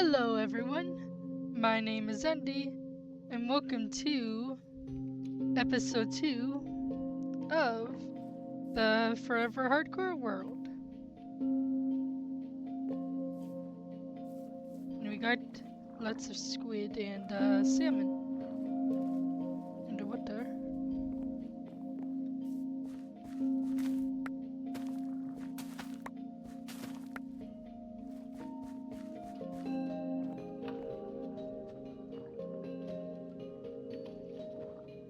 Hello everyone, my name is Andy, and welcome to Episode 2 of the Forever Hardcore World. And we got lots of squid and salmon. Underwater.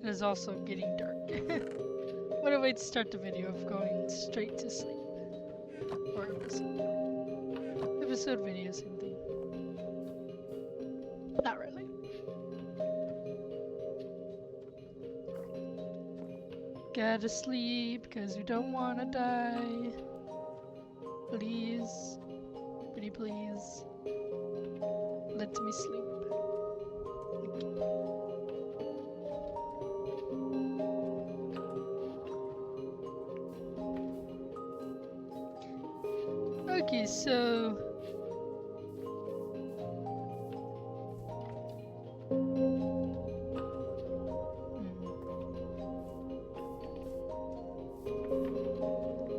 It is also getting dark. What a way to start the video of going straight to sleep. Or episode. Episode video, same thing. Not really. Gotta sleep because we don't wanna die. Please. Pretty please. Let me sleep. Okay, so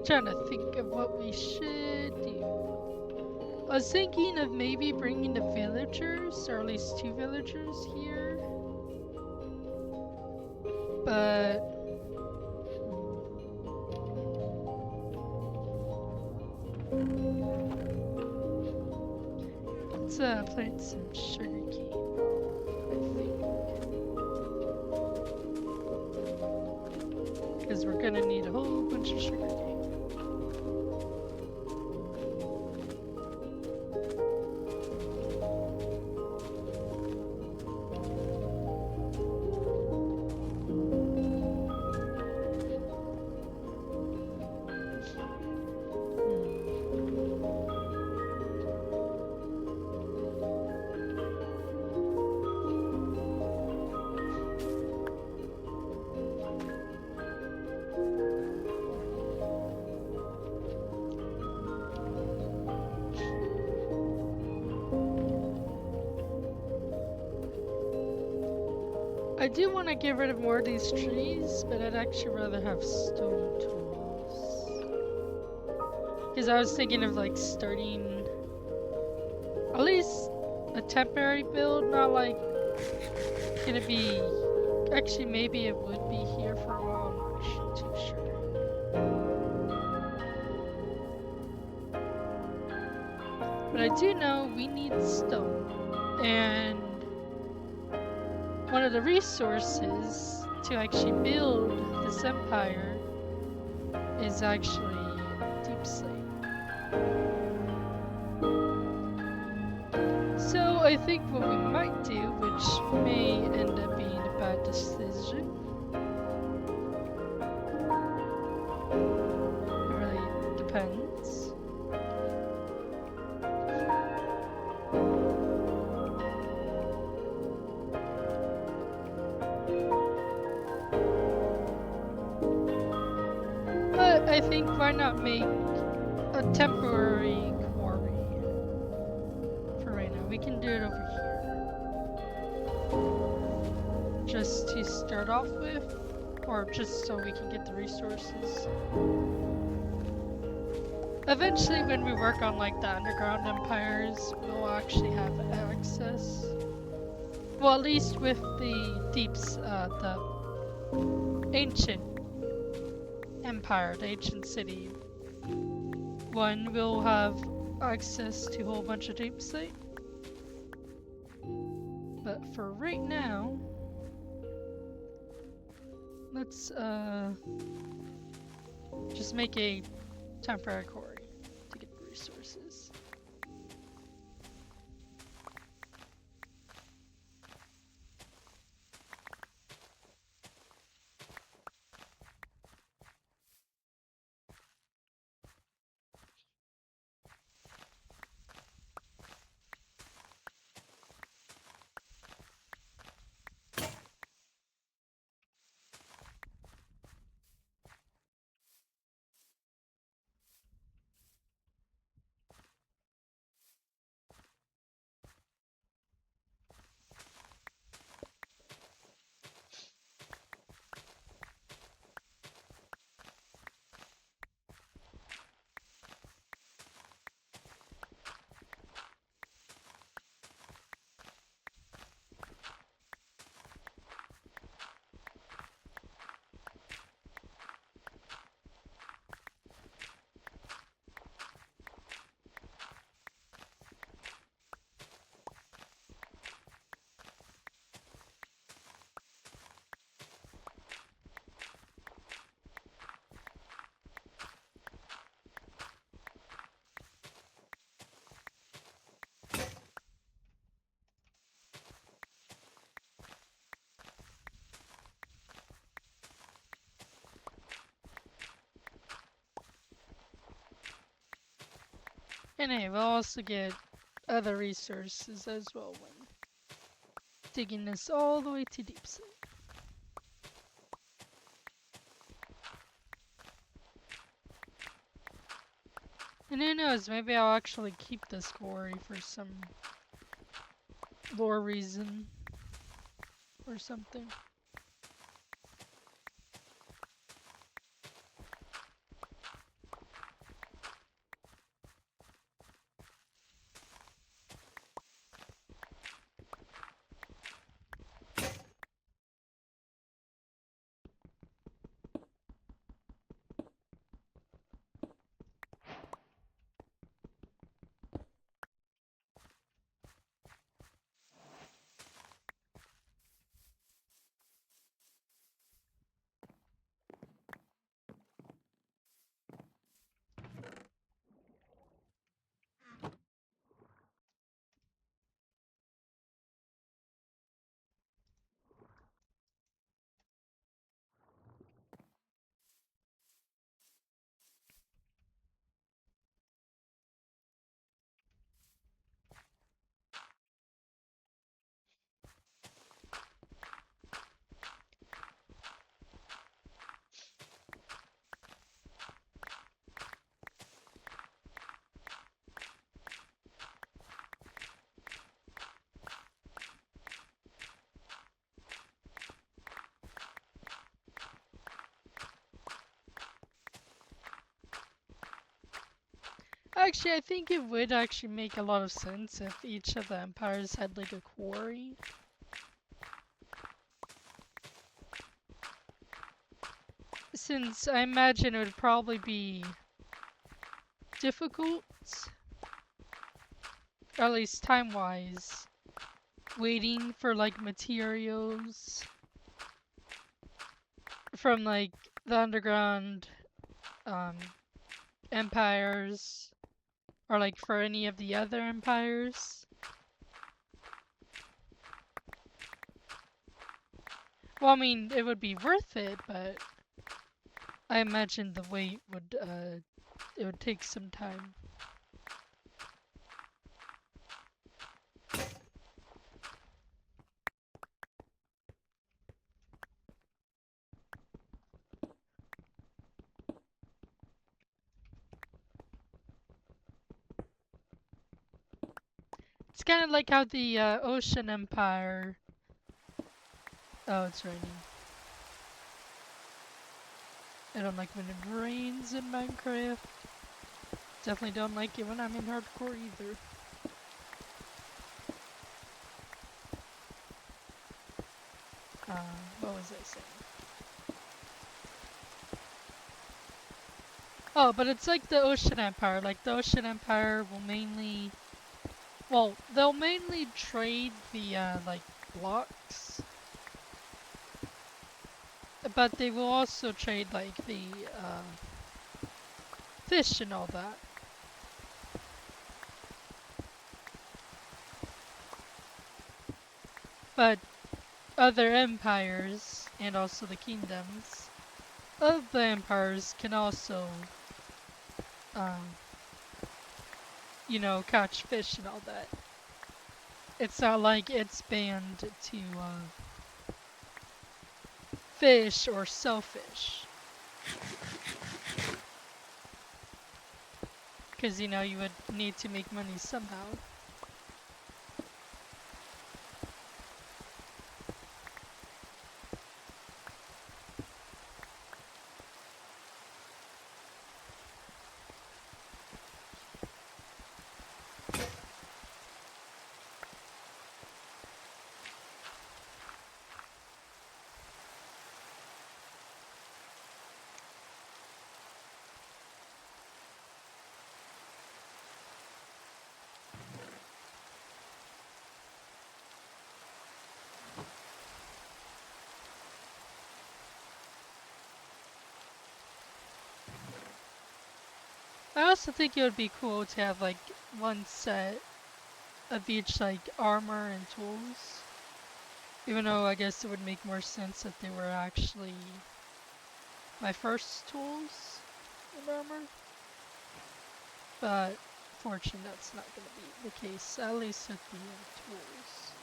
trying to think of what we should do. I was thinking of maybe bringing the villagers, or at least 2 villagers here. But let's plant some sugarcane, I think. Because we're gonna need a whole bunch of sugarcane. I do want to get rid of more of these trees, but I'd actually rather have stone tools. Because I was thinking of like starting at least a temporary build, not like gonna be, actually maybe it would be here for a while, I'm not too sure. But I do know we need stone, and one of the resources to actually build this empire is actually deep slate. So I think what we might do, which may end up being a bad decision, it really depends. I think why not make a temporary quarry for right now. We can do it over here. Just to start off with, or just so we can get the resources. Eventually when we work on like the underground empires, we'll actually have access. Well, at least with the the ancient empire, the ancient city. One will have access to a whole bunch of deep slate. But for right now, let's just make a temporary quarry to get the resources. And hey, we'll also get other resources as well when digging this all the way to deep sea. And who knows, maybe I'll actually keep this quarry for some lore reason or something. Actually, I think it would actually make a lot of sense if each of the empires had like a quarry. Since I imagine it would probably be difficult, or at least time-wise, waiting for like materials from like the underground um, empires, or like for any of the other empires. Well, I mean, it would be worth it, but I imagine the wait would, it would take some time. It's kind of like how the Ocean Empire. Oh, it's raining. I don't like when it rains in Minecraft. Definitely don't like it when I'm in hardcore either. What was I saying? Oh, but it's like the Ocean Empire. Like the Ocean Empire will mainly, well, they'll mainly trade the like blocks, but they will also trade like the fish and all that. But other empires and also the kingdoms of the empires can also, um, you know, catch fish and all that. It's not like it's banned to fish or sell fish. Because, you know, you would need to make money somehow. I also think it would be cool to have like one set of each like armor and tools. Even though I guess it would make more sense if they were actually my first tools and armor. But unfortunate that's not going to be the case, at least with the tools.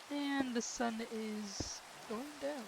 And the sun is going down.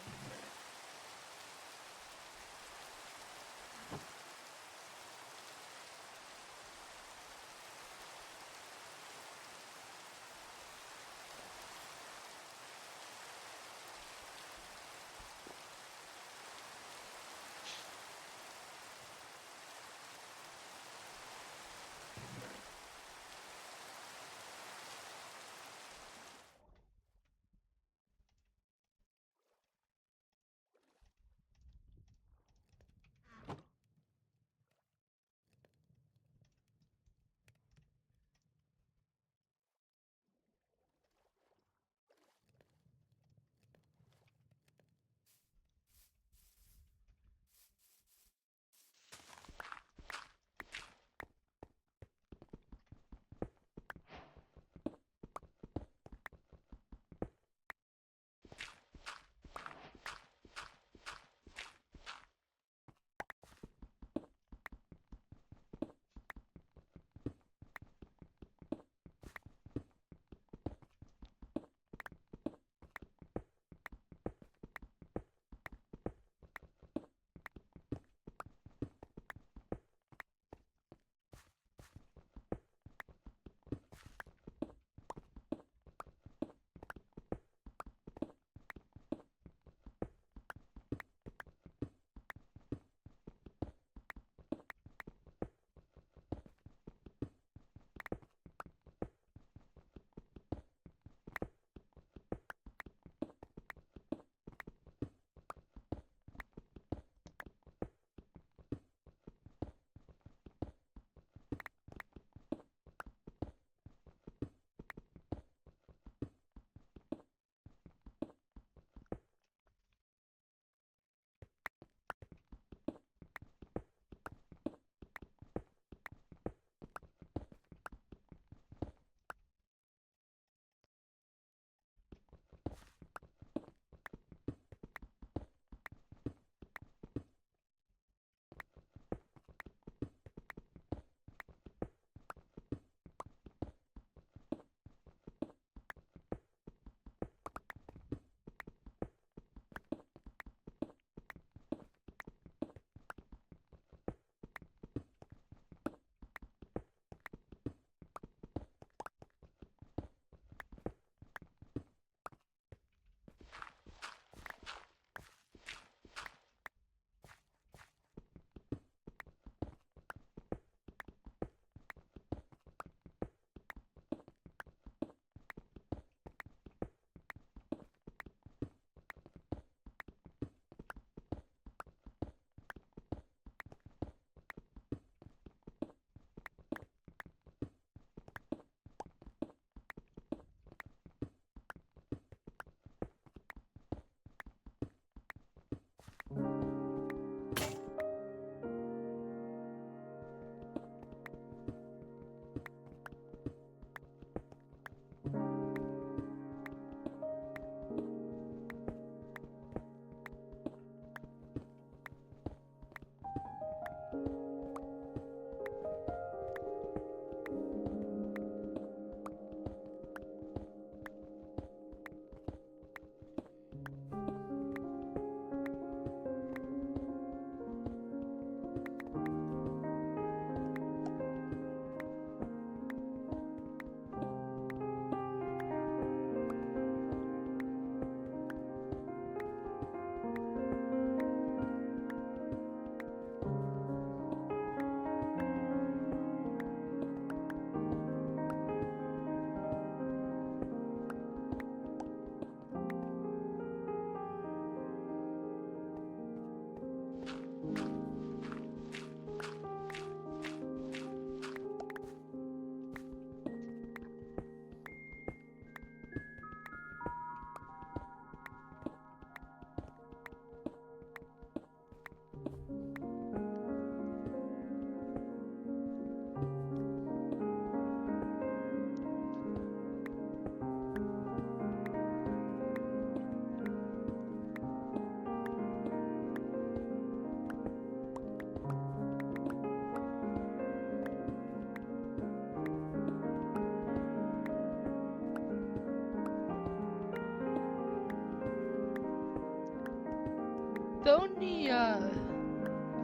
The only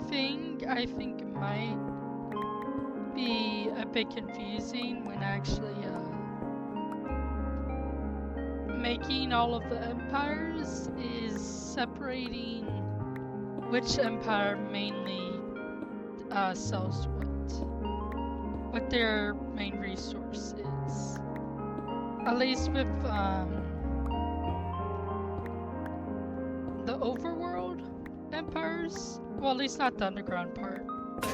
thing I think might be a bit confusing when actually making all of the empires is separating which empire mainly sells what their main resource is. At least with the overworld empires, well, at least not the underground part, but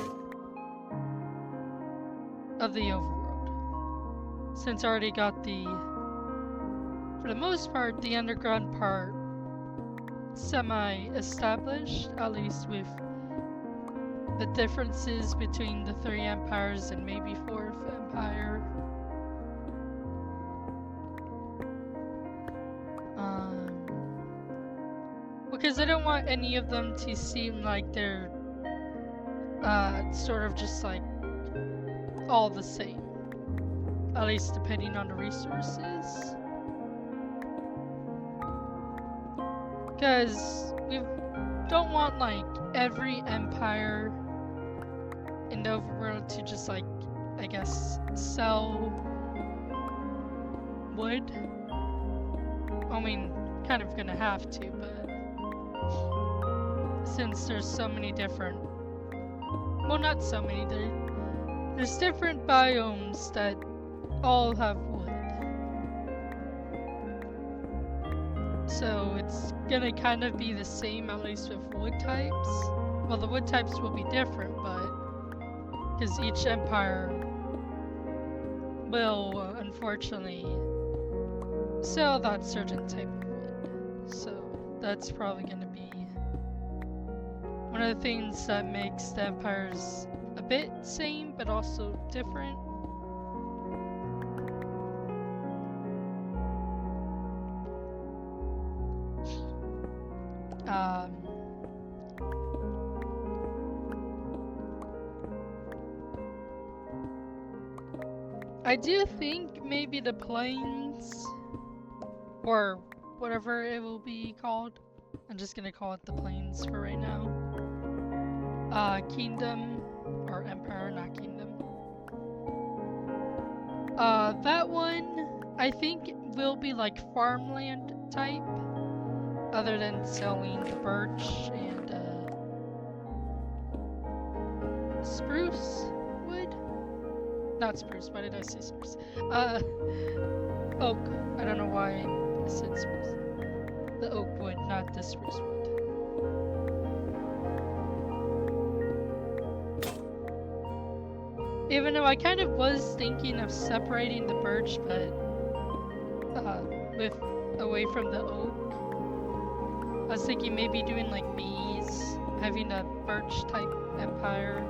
of the overworld. Since I already got for the most part, the underground part semi-established, at least with the differences between the three empires and maybe fourth empire. Because I don't want any of them to seem like they're sort of just like all the same. At least depending on the resources. Because we don't want like every empire in the overworld to just like, I guess, sell wood. I mean, kind of gonna have to, but since there's so many different, well, not so many, there's different biomes that all have wood. So it's gonna kind of be the same, at least with wood types. Well, the wood types will be different, but because each empire will, unfortunately, sell that certain type of wood. So that's probably gonna be one of the things that makes the empires a bit same, but also different. I do think maybe the plains, or whatever it will be called, I'm just gonna call it the plains for right now. Kingdom, or empire, not kingdom. That one, I think will be like farmland type, other than selling birch and spruce wood? Not spruce, why did I say spruce? Oak. I don't know why I said spruce. The oak wood, not the spruce wood. Even though I kind of was thinking of separating the birch, but with away from the oak, I was thinking maybe doing like bees, having a birch type empire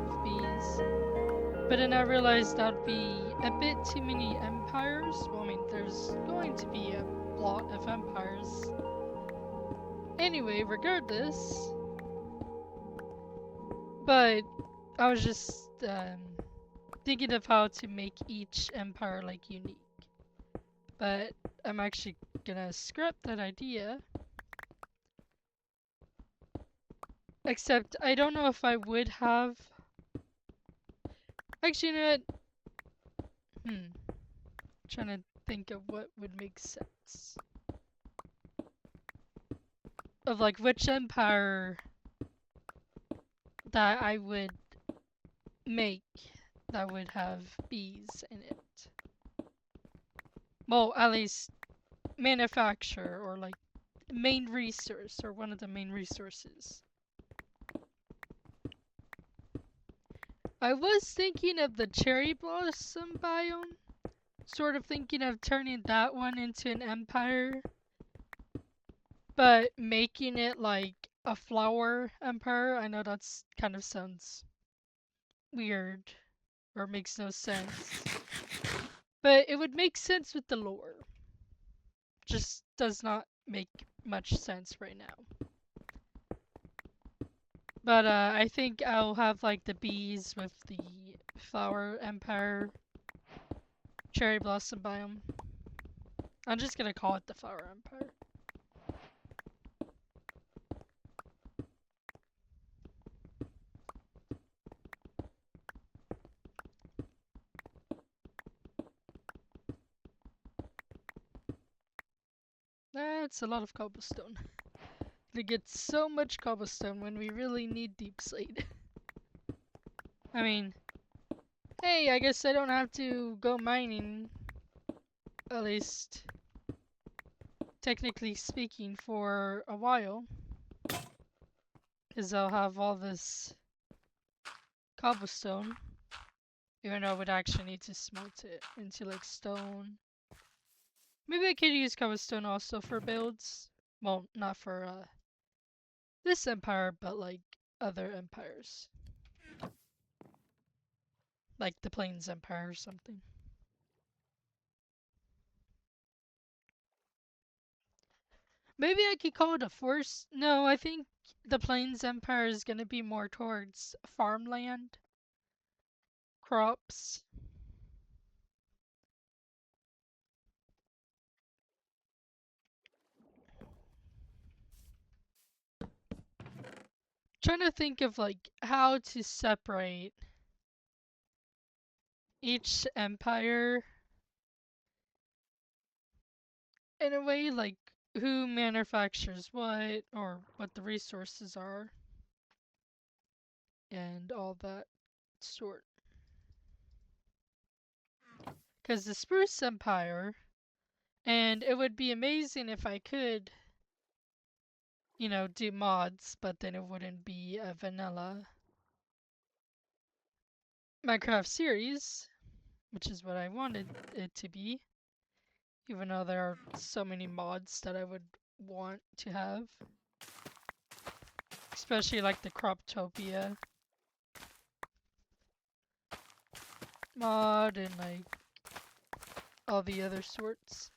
with bees. But then I realized that'd be a bit too many empires. Well, I mean, there's going to be a lot of empires. Anyway, regardless. But I was just thinking of how to make each empire like unique. But I'm actually gonna scrap that idea. Except I don't know if I would have. Actually, you know what? Trying to think of what would make sense. Of like which empire that I would make that would have bees in it. Well, at least manufacture or like main resource or one of the main resources. I was thinking of the cherry blossom biome. Sort of thinking of turning that one into an empire. But making it like a flower empire. I know that's kind of sounds weird or makes no sense. But it would make sense with the lore. Just does not make much sense right now. But I think I'll have like the bees with the flower empire cherry blossom biome. I'm just gonna call it the flower empire. That's a lot of cobblestone. To get so much cobblestone when we really need deep slate. I mean, hey, I guess I don't have to go mining, at least technically speaking, for a while. Because I'll have all this cobblestone. Even though I would actually need to smelt it into like stone. Maybe I could use cobblestone also for builds. Well, not for this empire, but like other empires. Like the Plains Empire or something. Maybe I could call it a force. No, I think the Plains Empire is gonna be more towards farmland, crops. Trying to think of like how to separate each empire in a way, like who manufactures what or what the resources are and all that sort. Because the Spruce Empire, and it would be amazing if I could, you know, do mods, but then it wouldn't be a vanilla Minecraft series, which is what I wanted it to be, even though there are so many mods that I would want to have. Especially like the Croptopia mod and like all the other sorts.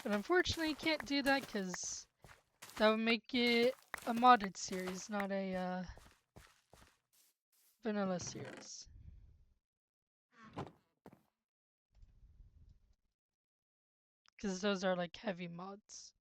But unfortunately can't do that because that would make it a modded series, not a vanilla series. Because those are like heavy mods.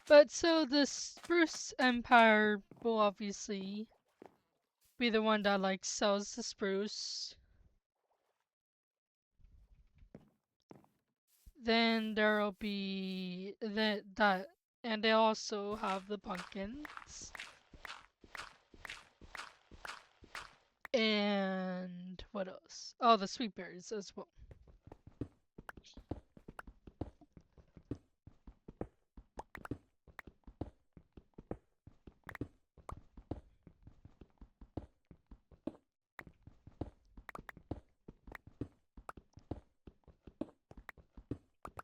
But so the Spruce Empire will obviously be the one that like sells the spruce. Then there'll be that and they also have the pumpkins. And what else? Oh, the sweet berries as well.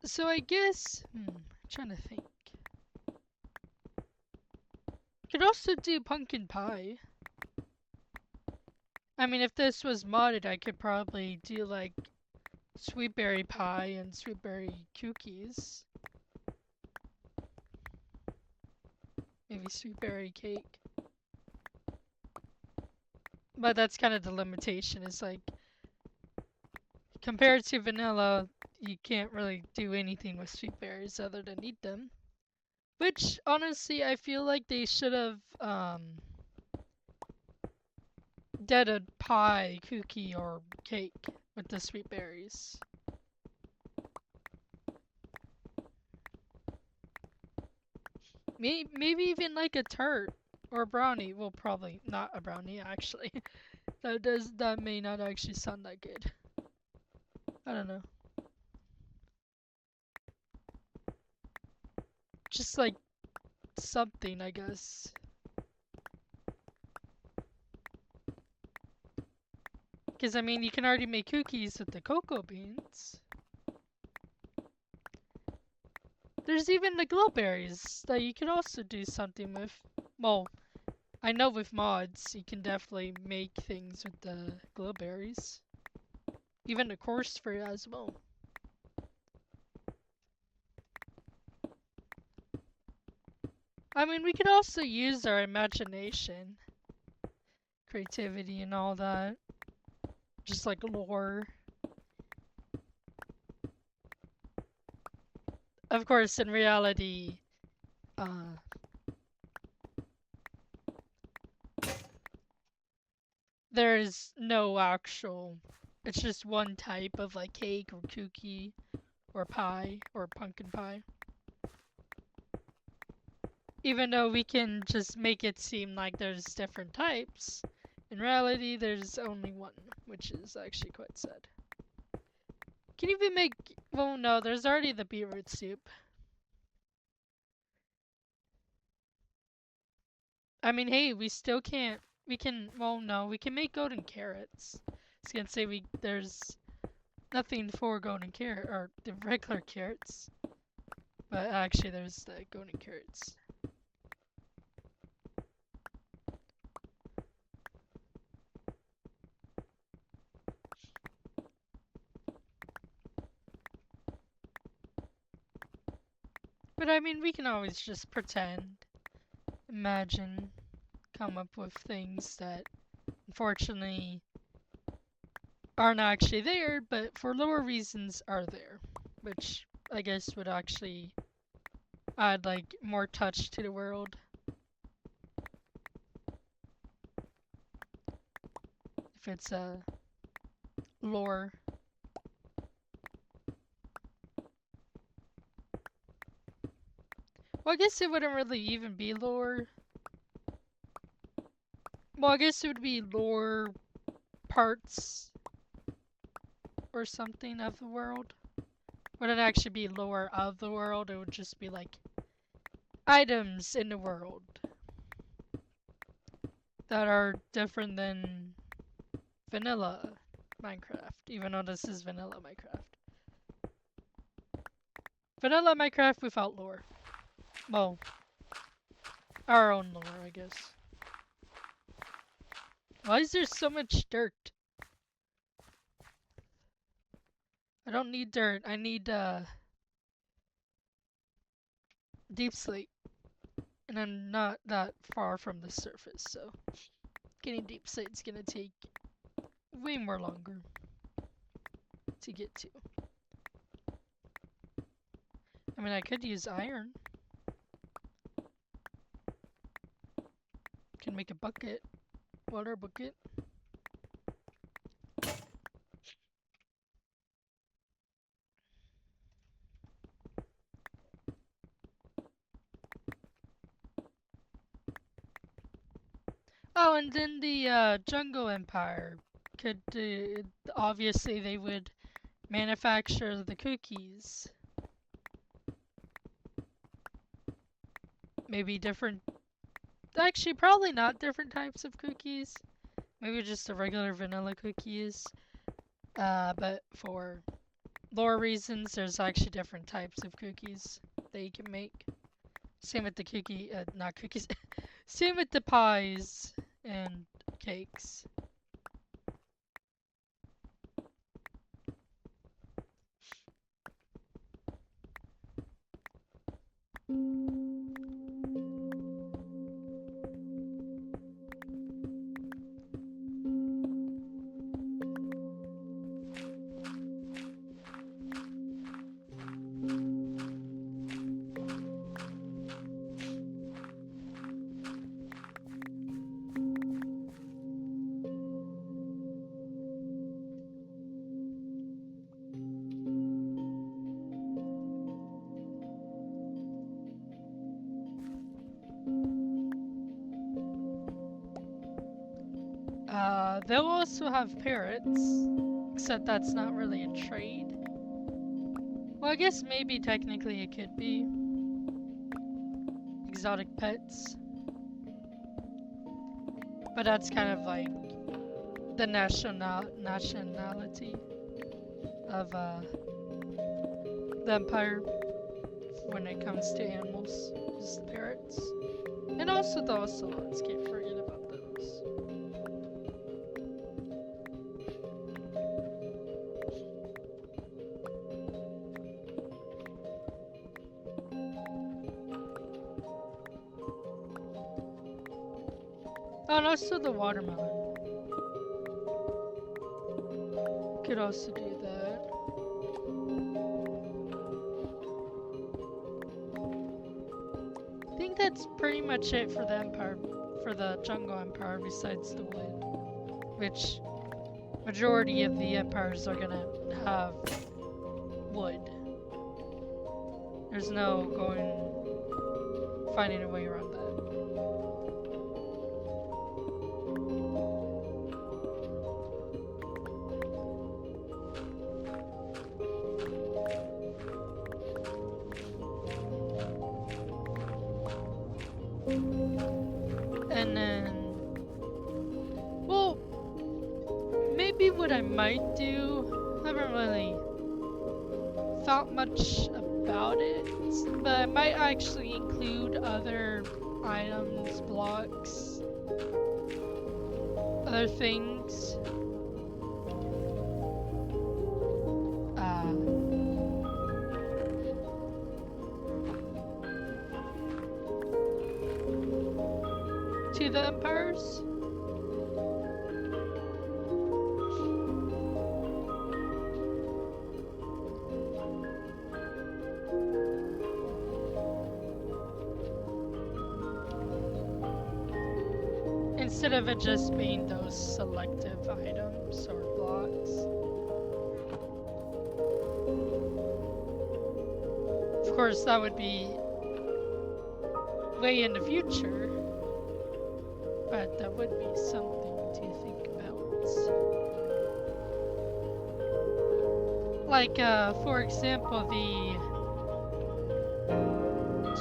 So I guess, trying to think. Could also do pumpkin pie. I mean, if this was modded, I could probably do like sweet berry pie and sweet berry cookies. Maybe sweet berry cake. But that's kind of the limitation. It's like, compared to vanilla, you can't really do anything with sweet berries other than eat them. Which, honestly, I feel like they should have, did a pie, cookie, or cake with the sweet berries. Maybe even like a tart or a brownie. Well, probably not a brownie, actually. That may not actually sound that good. I don't know. Just like something, I guess. Because, I mean, you can already make cookies with the cocoa beans. There's even the glowberries that you could also do something with. Well, I know with mods, you can definitely make things with the glowberries. Even the course for it as well. I mean, we could also use our imagination, creativity, and all that. just like lore. Of course, in reality, there's no actual. It's just one type of like cake or cookie or pie or pumpkin pie. Even though we can just make it seem like there's different types, in reality there's only one, which is actually quite sad. Can you even make... Well, no, there's already the beetroot soup. I mean, hey, we still can't... We can... Well, no, we can make golden carrots. I was gonna say there's nothing for golden carrot, or the regular carrots. But actually there's the golden carrots. But I mean, we can always just pretend, imagine, come up with things that unfortunately aren't actually there, but for lower reasons are there. Which I guess would actually add like more touch to the world. If it's a lore. Well, I guess it wouldn't really even be lore. Well, I guess it would be lore parts or something of the world. Wouldn't actually be lore of the world, it would just be like items in the world that are different than vanilla Minecraft, even though this is vanilla Minecraft. Vanilla Minecraft without lore. Well, our own lore, I guess. Why is there so much dirt? I don't need dirt. I need deep slate. And I'm not that far from the surface, so getting deep slate's gonna take way more longer to get to. I mean, I could use iron. Can make a bucket. Water bucket. Oh, and then the Jungle Empire could, obviously they would manufacture the cookies. Maybe different, actually probably not different types of cookies. Maybe just the regular vanilla cookies. But for lore reasons, there's actually different types of cookies that you can make. Same with the not cookies. Same with the pies and cakes. They'll also have parrots, except that's not really a trade. Well, I guess maybe technically it could be. Exotic pets. But that's kind of like the nationality of the Empire when it comes to animals, is the parrots. And also the ocelots, can't forget about those. Oh, and also the watermelon. could also do that. I think that's pretty much it for the Empire, for the Jungle Empire, besides the wood, which majority of the empires are gonna have wood. There's no finding a way around that. And then, well, maybe what I might do, I haven't really thought much about it, but I might actually include other items, blocks, other things. To the empires. Instead of it just being those selective items or blocks. Of course, that would be way in the future, but that would be something to think about. Like, for example, the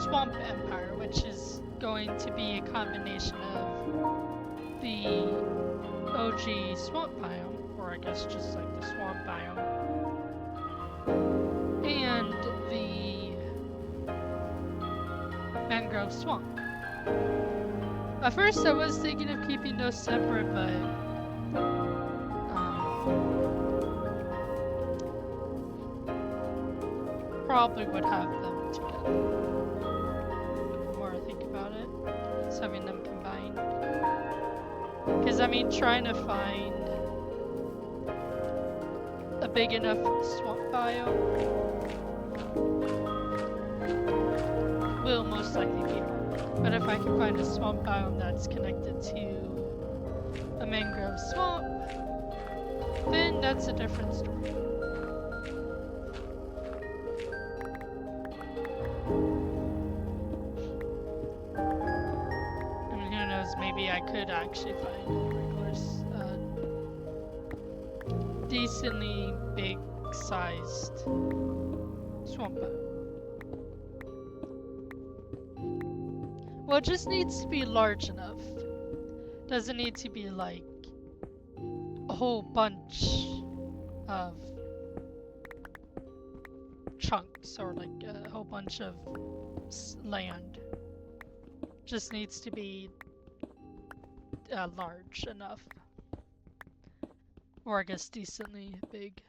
Swamp Empire, which is going to be a combination of the OG swamp biome, or I guess just like the swamp biome, and the mangrove swamp. At first I was thinking of keeping those separate, but probably would have them together. The more I think about it, just having them combined. Because I mean, trying to find a big enough swamp biome will most likely be hard. But if I can find a swamp biome that's connected to a mangrove swamp, then that's a different story. And who knows, maybe I could actually find a regular, decently big sized swamp biome. Well, it just needs to be large enough. Doesn't need to be like a whole bunch of chunks or like a whole bunch of land. Just needs to be large enough. Or I guess decently big.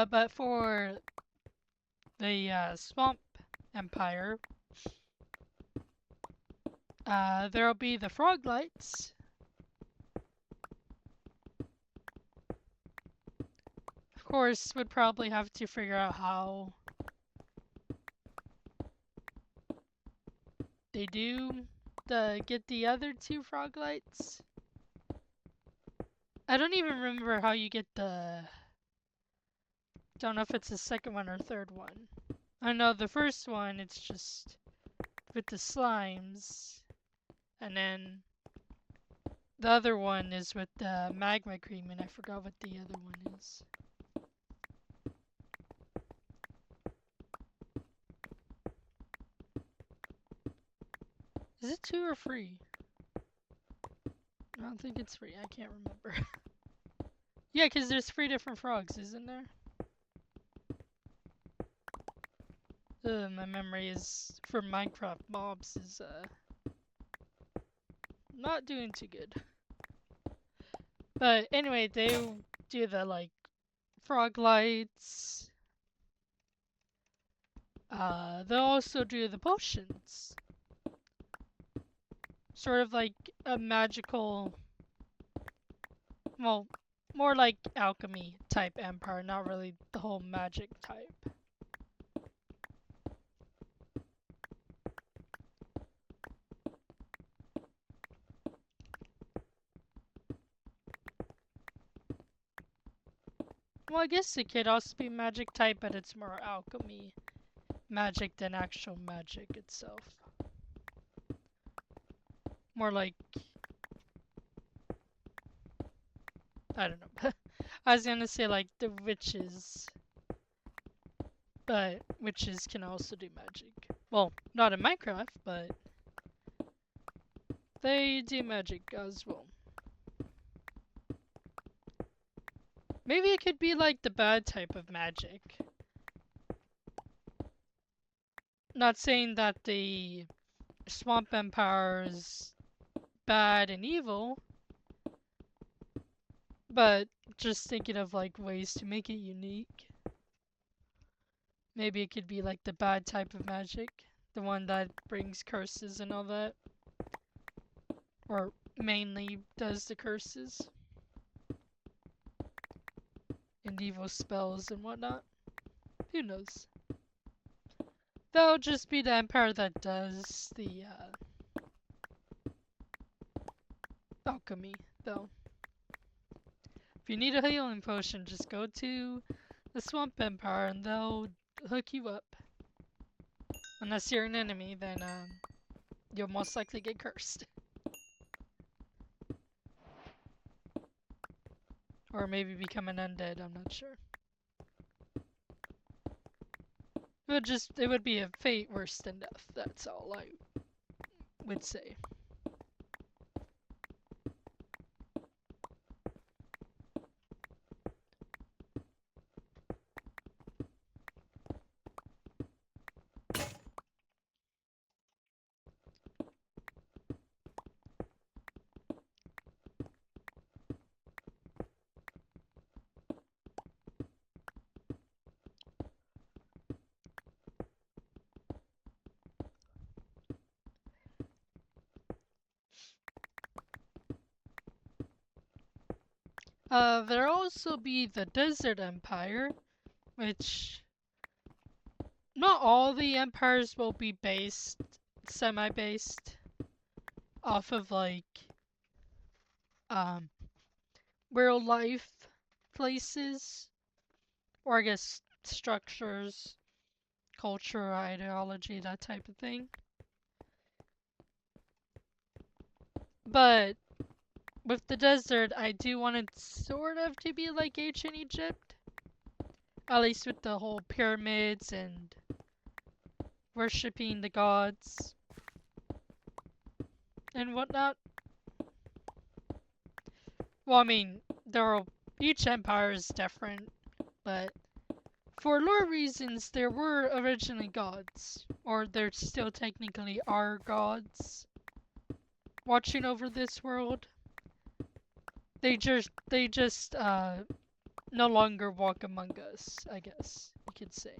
But for the Swamp Empire, there'll be the frog lights. Of course, would probably have to figure out how they do get the other two frog lights. I don't even remember how you get the... Don't know if it's the second one or third one. I know the first one, it's just with the slimes. And then the other one is with the magma cream, and I forgot what the other one is. Is it 2 or free? I don't think it's free. I can't remember. Yeah, because there's 3 different frogs, isn't there? My memory is for Minecraft mobs is not doing too good. But anyway, they do the like frog lights, they'll also do the potions. Sort of like a magical, well, more like alchemy type empire, not really the whole magic type. Well, I guess it could also be magic type, but it's more alchemy magic than actual magic itself. More like, I don't know. I was gonna say like the witches, but witches can also do magic. Well, not in Minecraft, but they do magic as well. Maybe it could be like the bad type of magic. Not saying that the Swamp Empire is bad and evil, but just thinking of like ways to make it unique. Maybe it could be like the bad type of magic, the one that brings curses and all that, or mainly does the curses and evil spells and whatnot. Who knows? That'll just be the empire that does the alchemy, though. If you need a healing potion, just go to the Swamp Empire and they'll hook you up. Unless you're an enemy, then you'll most likely get cursed. Or maybe become an undead, I'm not sure. It would be a fate worse than death, that's all I would say. There'll also be the Desert Empire, which not all the empires will be based, semi-based, off of like, um, real life places, or I guess structures, culture, ideology, that type of thing. But with the desert, I do want it sort of to be like ancient Egypt. At least with the whole pyramids and worshipping the gods and whatnot. Well, I mean, each empire is different, but for lore reasons, there were originally gods, or there still technically are gods watching over this world. They just no longer walk among us, I guess you could say.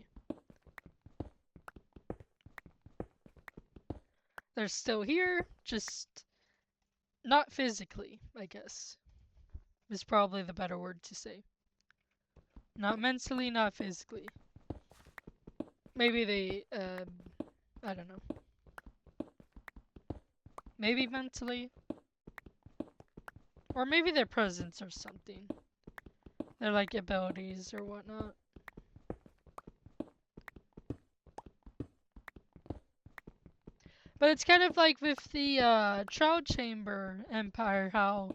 They're still here, just not physically, I guess. Is probably the better word to say. Not mentally, not physically. Maybe they, I don't know. Maybe mentally. Or maybe their presence or something. Their, like, abilities or whatnot. But it's kind of like with the, Trial Chamber Empire, how...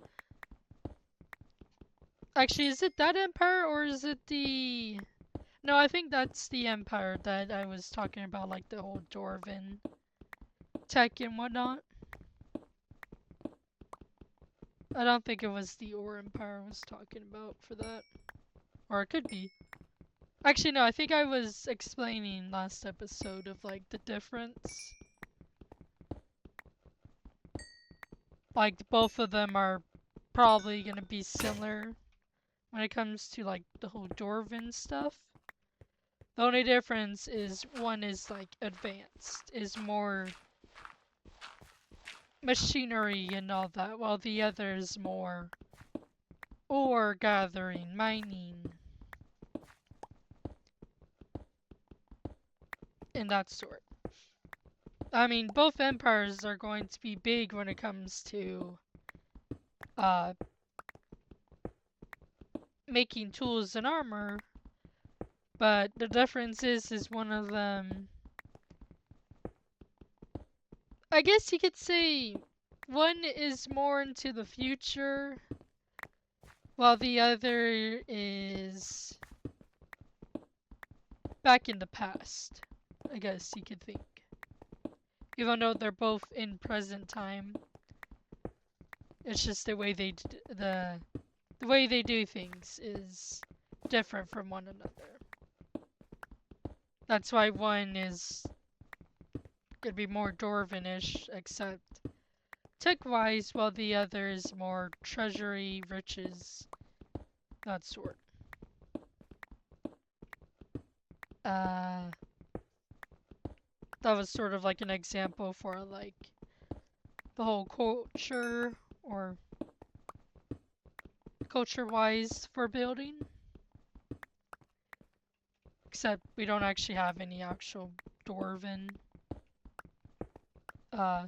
Actually, is it that empire, or is it the... No, I think that's the empire that I was talking about, like the whole Dwarven tech and whatnot. I don't think it was the Ore Empire I was talking about for that. Or it could be. Actually, no, I think I was explaining last episode of, like, the difference. Like, both of them are probably gonna be similar when it comes to, like, the whole Dwarven stuff. The only difference is one is like advanced, is more machinery and all that, while the other is more ore gathering, mining, and that sort. I mean, both empires are going to be big when it comes to uh, making tools and armor, but the difference is one of them. I guess you could say one is more into the future, while the other is back in the past. I guess you could think. Even though they're both in present time, it's just the way the way they do things is different from one another. That's why one is gonna be more Dwarvenish, except tech-wise, while the other is more treasury, riches, that sort. Uh, that was sort of like an example for like the whole culture or culture-wise for building. Except we don't actually have any actual Dwarven uh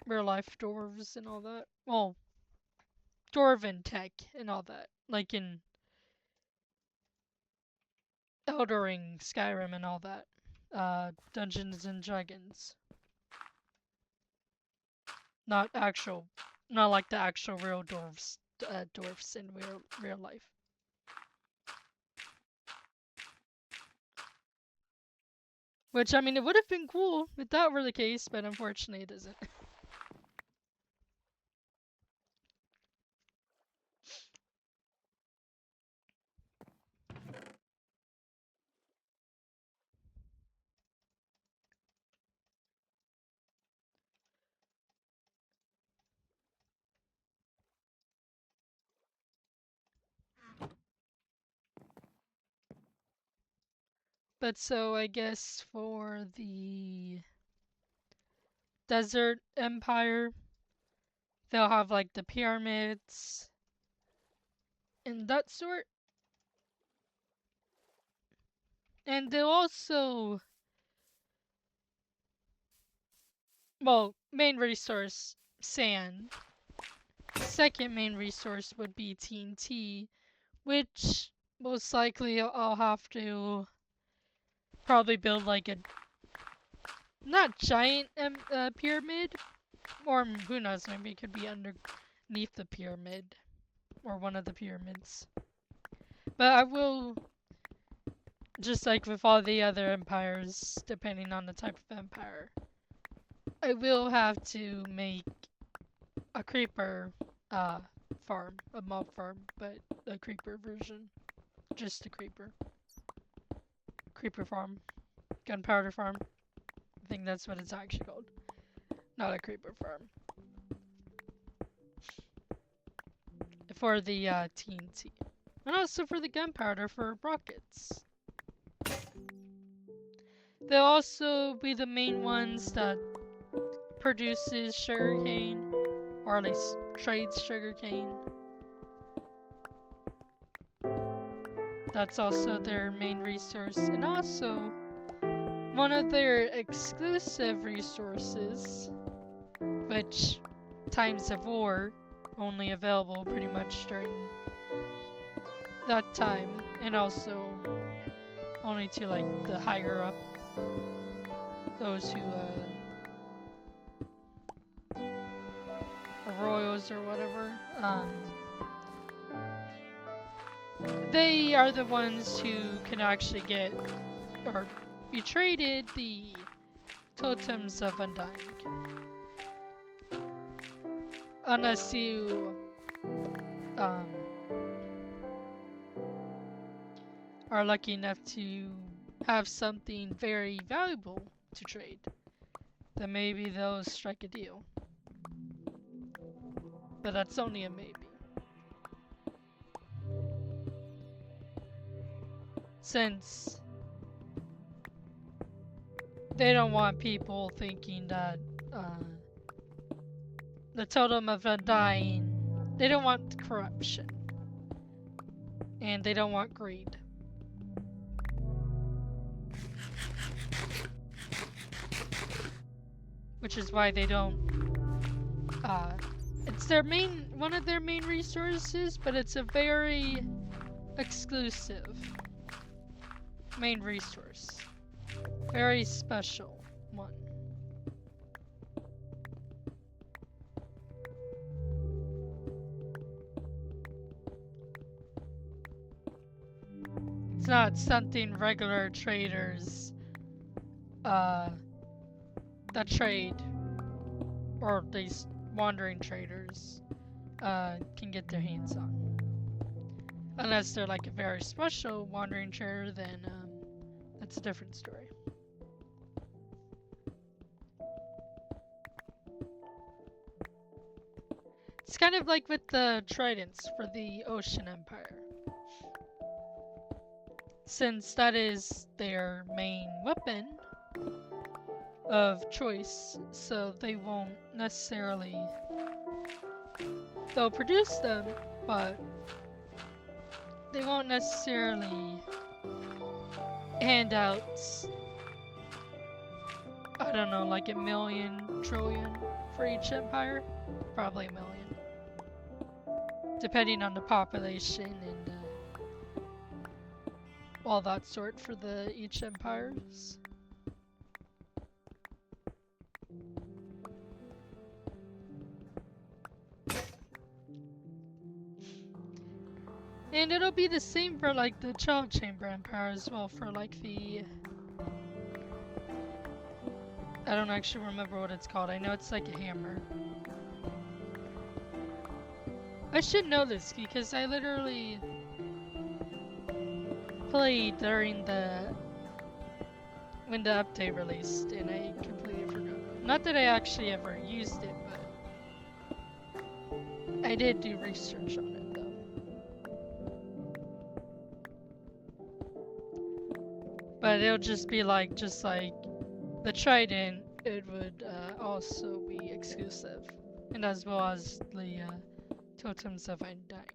real life dwarves and all that. Well, Dwarven tech and all that. Like in Eldering, Skyrim and all that. Dungeons and Dragons. Not actual, not like the actual real dwarfs in real life. Which, I mean, it would have been cool if that were the case, but unfortunately it isn't. But so I guess for the Desert Empire, they'll have like the pyramids and that sort. And they'll also, well, main resource, sand. Second main resource would be TNT, which most likely I'll have to probably build like a, not giant pyramid, or who knows, maybe it could be underneath the pyramid, or one of the pyramids. But I will, just like with all the other empires, depending on the type of empire, I will have to make a creeper farm, a mob farm, but a creeper version. Just a creeper. Creeper farm. Gunpowder farm. I think that's what it's actually called. Not a creeper farm. For the TNT. And also for the gunpowder for rockets. They'll also be the main ones that produces sugarcane, or at least trades sugarcane. That's also their main resource, and also one of their exclusive resources, which times of war only available pretty much during that time, and also only to like the higher up, those who are royals or whatever. They are the ones who can actually get or be traded the totems of undying, unless you are lucky enough to have something very valuable to trade, then maybe they'll strike a deal. But that's only a maybe. since they don't want people thinking that the totem of undying, they don't want corruption, and they don't want greed. Which is why they don't, it's their one of their main resources, but it's a very exclusive main resource. Very special one. It's not something regular traders that trade, or these wandering traders can get their hands on. Unless they're like a very special wandering trader, then that's a different story. It's kind of like with the tridents for the Ocean Empire. Since that is their main weapon of choice, so they won't necessarily... They'll produce them, but they won't necessarily hand out, I don't know, like 1,000,000 trillion for each empire? Probably 1,000,000. Depending on the population and all that sort for each empires. And it'll be the same for like the Child Chamber Empire as well, for like the... I don't actually remember what it's called. I know it's like a hammer. I should know this because I literally played during when the update released, and I completely forgot. Not that I actually ever used it, but I did do research on it though. But it'll just be like, the trident, it would also be exclusive, and as well as the totems of undying.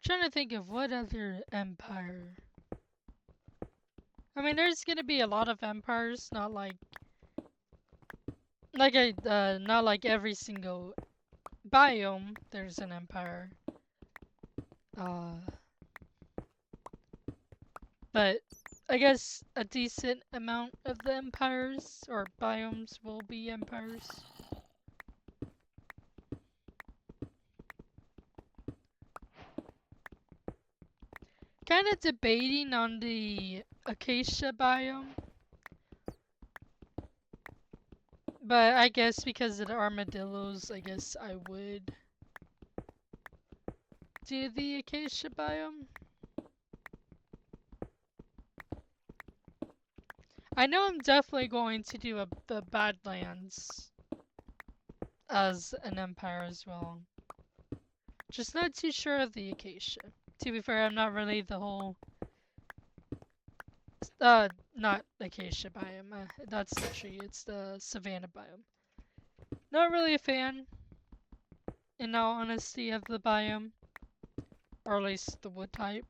Trying to think of what other empire. I mean, there's gonna be a lot of empires, not like not like every single biome there's an empire. But I guess a decent amount of the empires or biomes will be empires. Kind of debating on the acacia biome. But I guess because of the armadillos, I guess I would do the acacia biome. I know I'm definitely going to do the Badlands as an empire as well. Just not too sure of the acacia. To be fair, I'm not really the whole... not acacia biome. That's the tree. It's the savanna biome. Not really a fan, in all honesty, of the biome. Or at least the wood type.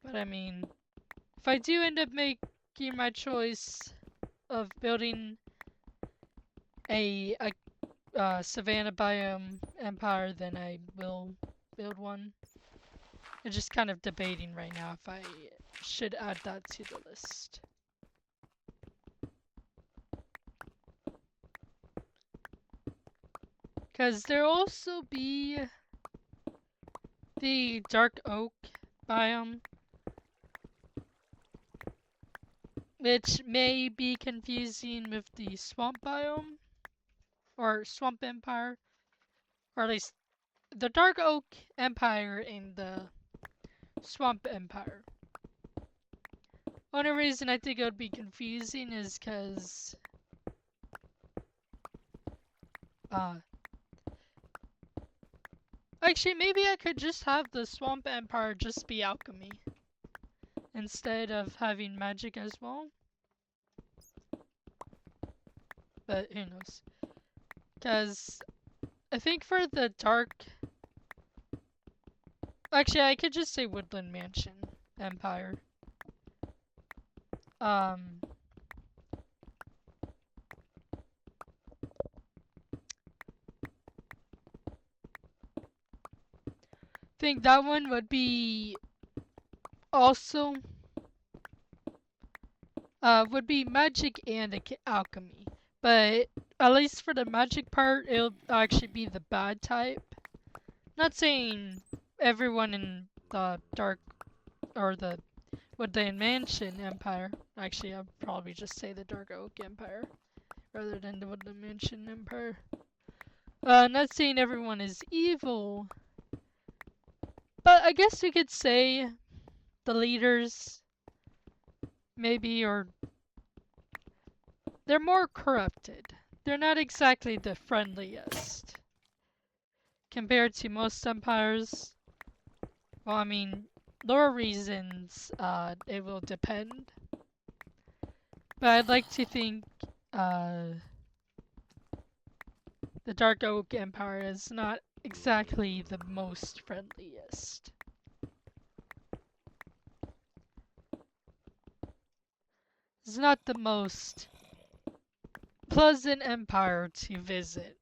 But I mean, if I do end up making my choice of building a savanna biome empire, then I will build one. I'm just kind of debating right now if I should add that to the list. Because there'll also be the dark oak biome, which may be confusing with the swamp biome. or Swamp Empire, or at least the Dark Oak Empire and the Swamp Empire. Only reason I think it would be confusing is because uh, actually maybe I could just have the Swamp Empire just be alchemy instead of having magic as well. But who knows? Because I think for the dark, actually I could just say Woodland Mansion Empire. Um, think that one would also be magic and alchemy, but at least for the magic part, it'll actually be the bad type. Not saying everyone in the dark or the Woodland Mansion Empire. Actually, I'd probably just say the Dark Oak Empire rather than the Woodland Mansion Empire. Not saying everyone is evil, but I guess we could say the leaders maybe or they're more corrupted. They're not exactly the friendliest compared to most empires. Well, I mean, lore reasons, it will depend. But I'd like to think, the Dark Oak Empire is not exactly the most friendliest. It's not the most pleasant empire to visit.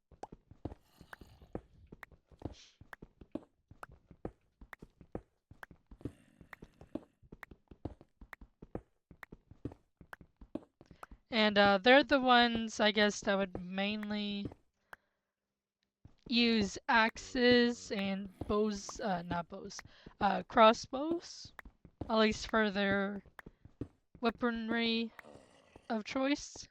And they're the ones, I guess, that would mainly use axes and bows, not bows, crossbows, at least for their weaponry of choice.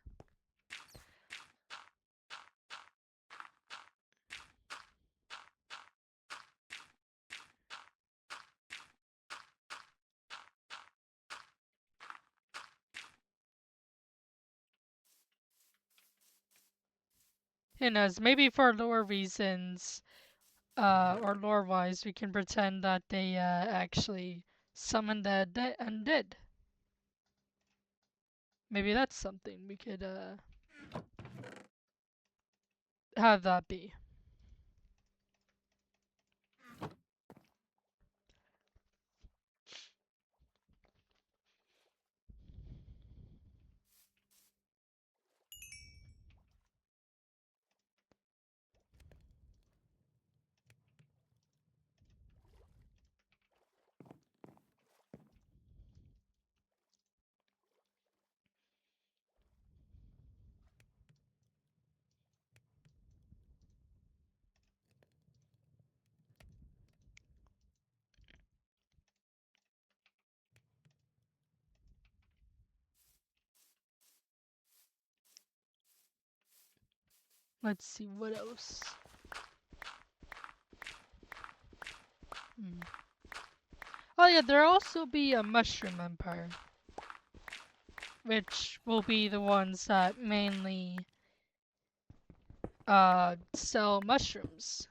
Who knows, maybe for lore reasons, or lore-wise, we can pretend that they actually summoned the undead. Maybe that's something we could have that be. Let's see what else. Hmm. Oh yeah, there'll also be a Mushroom Empire, which will be the ones that mainly sell mushrooms.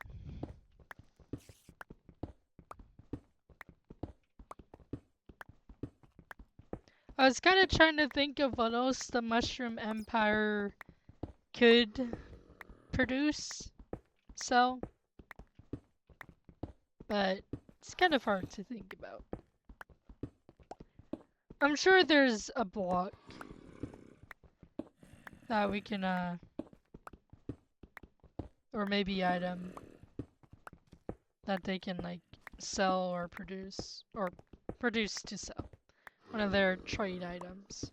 I was kind of trying to think of what else the Mushroom Empire could produce, sell, but it's kind of hard to think about. I'm sure there's a block that we can, or maybe item that they can, like, sell or produce to sell. One of their trade items.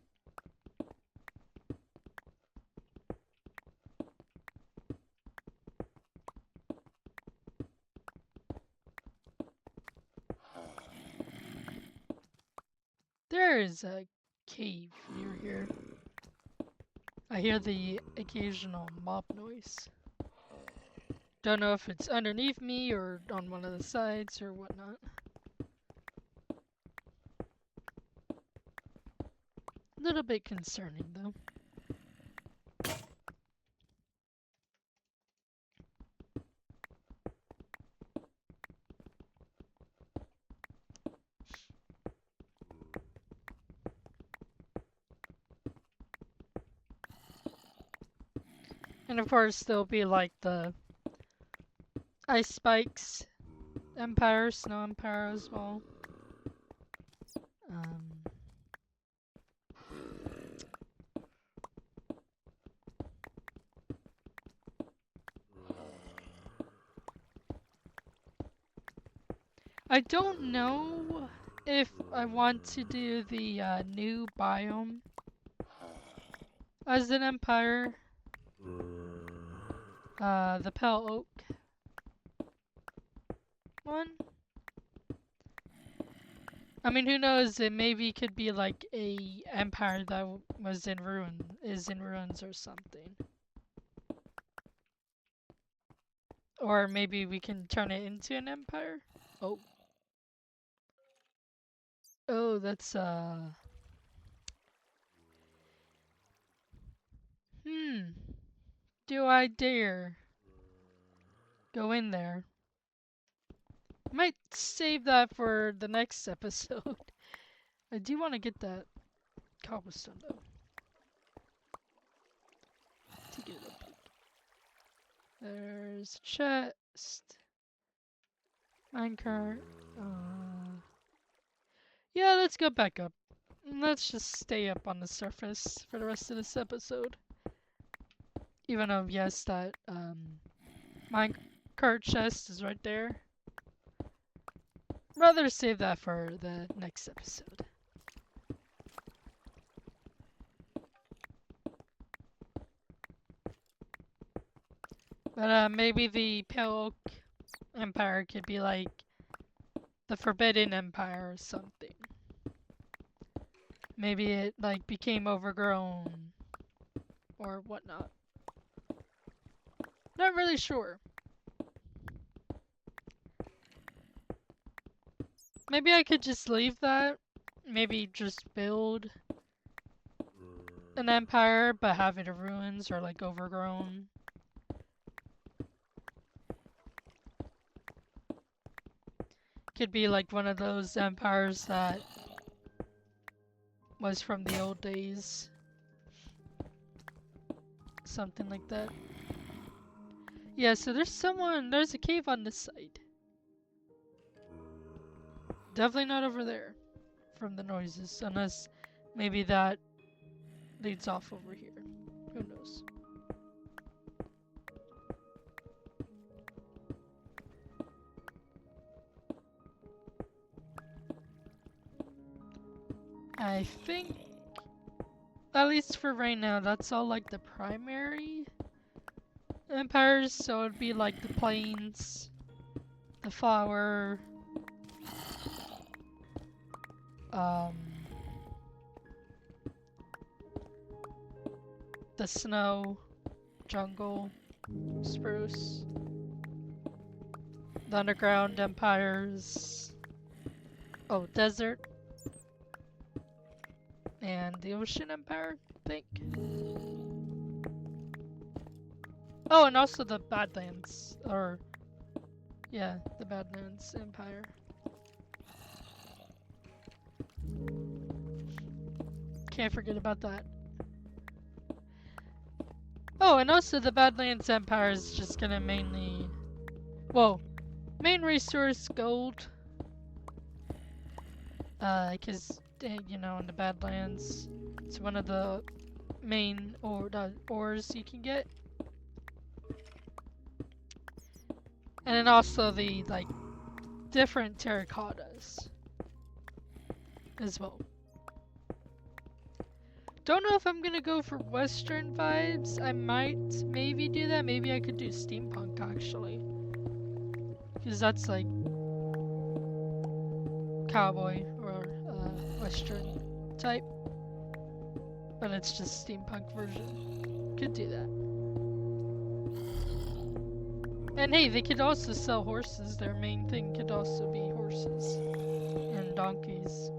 There is a cave near here. I hear the occasional mob noise. Don't know if it's underneath me or on one of the sides or whatnot. A little bit concerning though. And of course there'll be like the Ice Spikes Empire, Snow Empire as well. I don't know if I want to do the new biome as an empire. The Pale Oak one. I mean, who knows? It maybe could be like a empire that was in ruins or something. Or maybe we can turn it into an empire. Oh. Oh, that's Do I dare go in there? Might save that for the next episode. I do want to get that cobblestone though. To get a peek. There's a chest. Minecart. Yeah, let's go back up. Let's just stay up on the surface for the rest of this episode. Even though, yes, that minecart chest is right there. Rather save that for the next episode. But maybe the Pale Oak Empire could be like the Forbidden Empire or something. Maybe it like became overgrown or whatnot. Not really sure. Maybe I could just leave that. Maybe just build an empire but have it in ruins or like overgrown. Could be like one of those empires that was from the old days. Something like that. Yeah, so there's a cave on this side. Definitely not over there from the noises, unless maybe that leads off over here. Who knows? I think, at least for right now, that's all like the primary empires. So it'd be like the plains, the flower, the snow, jungle, spruce, the underground empires, oh, desert, and the ocean empire, I think. Oh, and also the Badlands, or yeah, the Badlands Empire. Can't forget about that. Oh, and also the Badlands Empire is just gonna mainly, well, main resource gold. Cause you know, in the Badlands, it's one of the main ores you can get. And then also the like different terracottas as well. Don't know if I'm gonna go for Western vibes. I might maybe do that. Maybe I could do steampunk actually, because that's like cowboy or Western type, but it's just steampunk version. Could do that. And hey, they could also sell horses. Their main thing could also be horses and donkeys.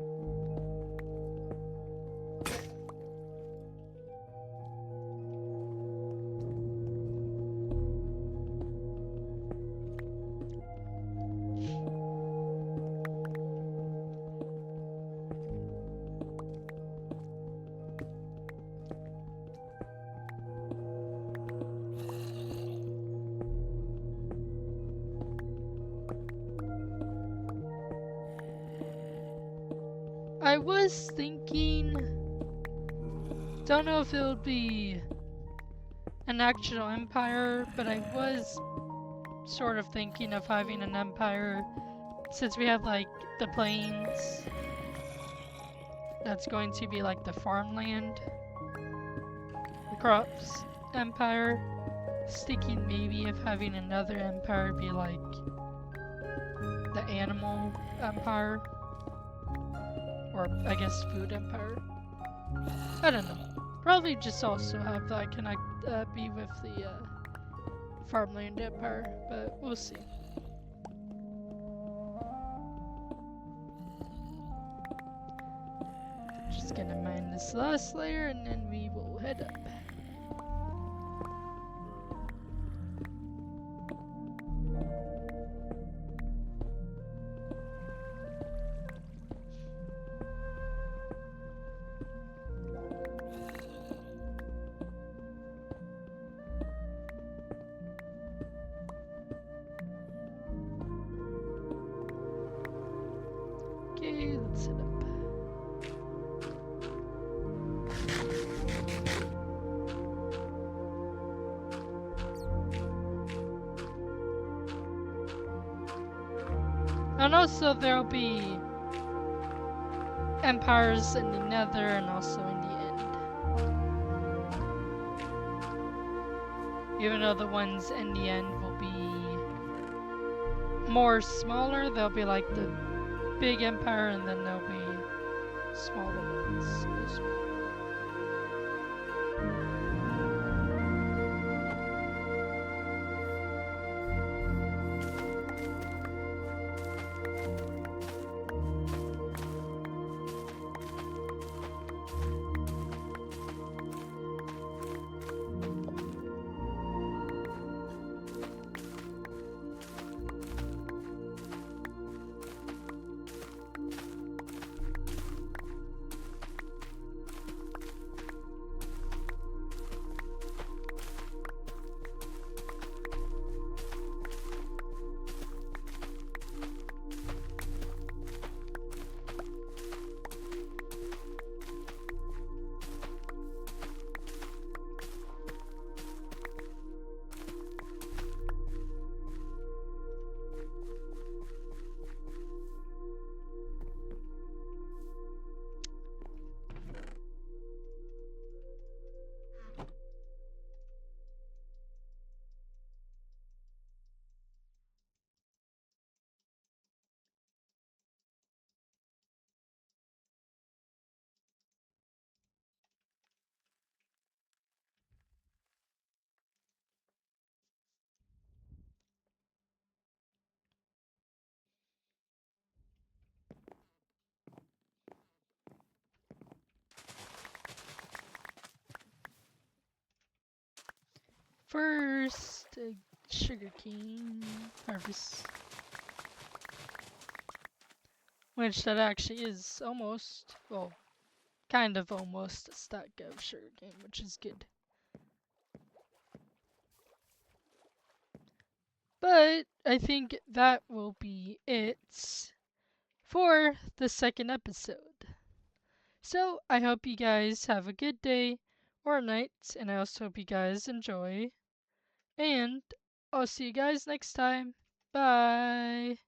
I was thinking, don't know if it'll be an actual empire, but I was sort of thinking of having an empire since we have like the plains. That's going to be like the farmland, the crops empire. Thinking maybe of having another empire be like the animal empire, or I guess food empire. I don't know. Probably just also have that connect be with the farmland empire, but we'll see. Just gonna mine this last layer and then we will head up. Okay, let's head up. And also there'll be empires in the nether and also in the end. Even though the ones in the end will be more smaller, they'll be like the big empire and then there'll be smaller ones as well. First, sugarcane harvest. Which that actually is almost, well, kind of almost a stack of sugarcane, which is good. But I think that will be it for the second episode. So I hope you guys have a good day or night, and I also hope you guys enjoy. And I'll see you guys next time. Bye!